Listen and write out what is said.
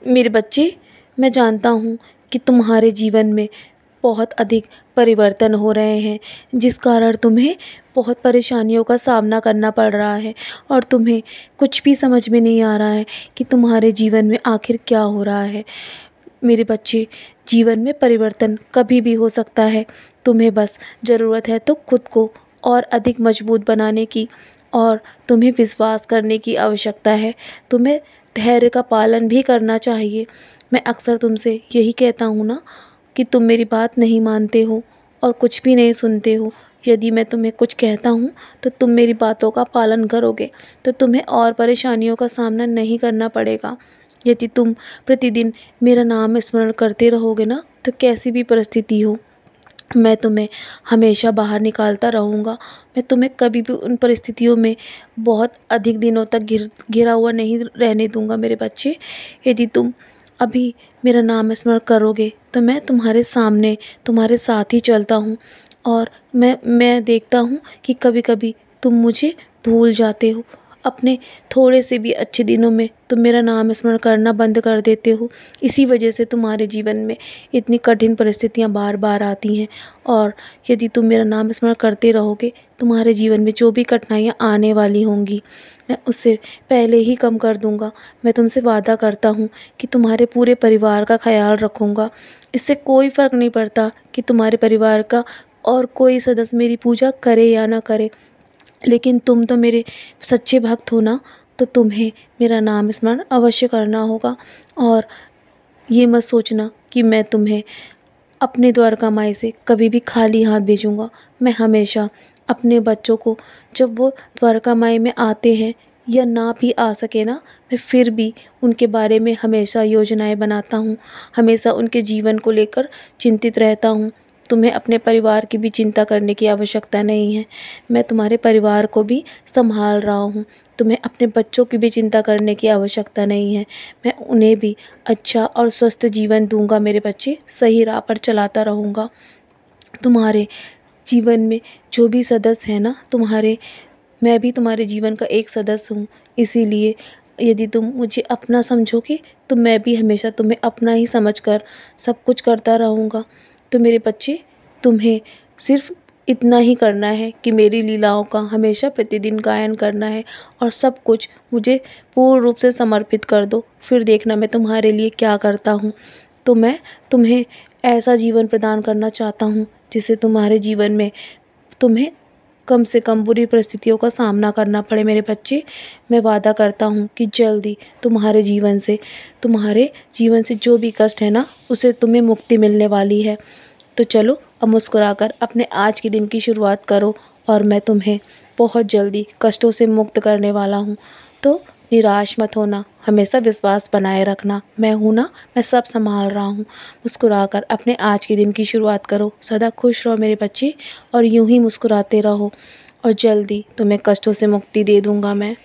मेरे बच्चे, मैं जानता हूँ कि तुम्हारे जीवन में बहुत अधिक परिवर्तन हो रहे हैं, जिस कारण तुम्हें बहुत परेशानियों का सामना करना पड़ रहा है और तुम्हें कुछ भी समझ में नहीं आ रहा है कि तुम्हारे जीवन में आखिर क्या हो रहा है। मेरे बच्चे, जीवन में परिवर्तन कभी भी हो सकता है। तुम्हें बस ज़रूरत है तो खुद को और अधिक मजबूत बनाने की, और तुम्हें विश्वास करने की आवश्यकता है। तुम्हें धैर्य का पालन भी करना चाहिए। मैं अक्सर तुमसे यही कहता हूँ ना कि तुम मेरी बात नहीं मानते हो और कुछ भी नहीं सुनते हो। यदि मैं तुम्हें कुछ कहता हूँ तो तुम मेरी बातों का पालन करोगे तो तुम्हें और परेशानियों का सामना नहीं करना पड़ेगा। यदि तुम प्रतिदिन मेरा नाम स्मरण करते रहोगे ना, तो कैसी भी परिस्थिति हो, मैं तुम्हें हमेशा बाहर निकालता रहूँगा। मैं तुम्हें कभी भी उन परिस्थितियों में बहुत अधिक दिनों तक घिरा हुआ नहीं रहने दूँगा मेरे बच्चे। यदि तुम अभी मेरा नाम स्मरण करोगे तो मैं तुम्हारे सामने, तुम्हारे साथ ही चलता हूँ। और मैं देखता हूँ कि कभी-कभी तुम मुझे भूल जाते हो। अपने थोड़े से भी अच्छे दिनों में तुम मेरा नाम स्मरण करना बंद कर देते हो। इसी वजह से तुम्हारे जीवन में इतनी कठिन परिस्थितियाँ बार-बार आती हैं। और यदि तुम मेरा नाम स्मरण करते रहोगे, तुम्हारे जीवन में जो भी कठिनाइयाँ आने वाली होंगी, मैं उससे पहले ही कम कर दूँगा। मैं तुमसे वादा करता हूँ कि तुम्हारे पूरे परिवार का ख़याल रखूँगा। इससे कोई फ़र्क नहीं पड़ता कि तुम्हारे परिवार का और कोई सदस्य मेरी पूजा करे या ना करे, लेकिन तुम तो मेरे सच्चे भक्त हो ना, तो तुम्हें मेरा नाम स्मरण अवश्य करना होगा। और ये मत सोचना कि मैं तुम्हें अपने द्वारका माई से कभी भी खाली हाथ भेजूँगा। मैं हमेशा अपने बच्चों को, जब वो द्वारका माई में आते हैं या ना भी आ सके ना, मैं फिर भी उनके बारे में हमेशा योजनाएं बनाता हूँ, हमेशा उनके जीवन को लेकर चिंतित रहता हूँ। तुम्हें अपने परिवार की भी चिंता करने की आवश्यकता नहीं है। मैं तुम्हारे परिवार को भी संभाल रहा हूँ। तुम्हें अपने बच्चों की भी चिंता करने की आवश्यकता नहीं है। मैं उन्हें भी अच्छा और स्वस्थ जीवन दूँगा मेरे बच्चे, सही राह पर चलाता रहूँगा। तुम्हारे जीवन में जो भी सदस्य हैं ना तुम्हारे, मैं भी तुम्हारे जीवन का एक सदस्य हूँ। इसीलिए यदि तुम मुझे अपना समझोगे तो मैं भी हमेशा तुम्हें अपना ही समझकर सब कुछ करता रहूँगा। तो मेरे बच्चे, तुम्हें सिर्फ़ इतना ही करना है कि मेरी लीलाओं का हमेशा प्रतिदिन गायन करना है और सब कुछ मुझे पूर्ण रूप से समर्पित कर दो। फिर देखना मैं तुम्हारे लिए क्या करता हूँ। तो मैं तुम्हें ऐसा जीवन प्रदान करना चाहता हूँ जिससे तुम्हारे जीवन में तुम्हें कम से कम बुरी परिस्थितियों का सामना करना पड़े मेरे बच्चे। मैं वादा करता हूँ कि जल्दी तुम्हारे जीवन से जो भी कष्ट है ना, उसे तुम्हें मुक्ति मिलने वाली है। तो चलो अब मुस्कुराकर अपने आज के दिन की शुरुआत करो और मैं तुम्हें बहुत जल्दी कष्टों से मुक्त करने वाला हूँ। तो निराश मत होना, हमेशा विश्वास बनाए रखना। मैं हूँ ना, मैं सब संभाल रहा हूँ। मुस्कुराकर अपने आज के दिन की शुरुआत करो। सदा खुश रहो मेरे बच्चे और यूं ही मुस्कुराते रहो और जल्दी तुम्हें कष्टों से मुक्ति दे दूँगा मैं।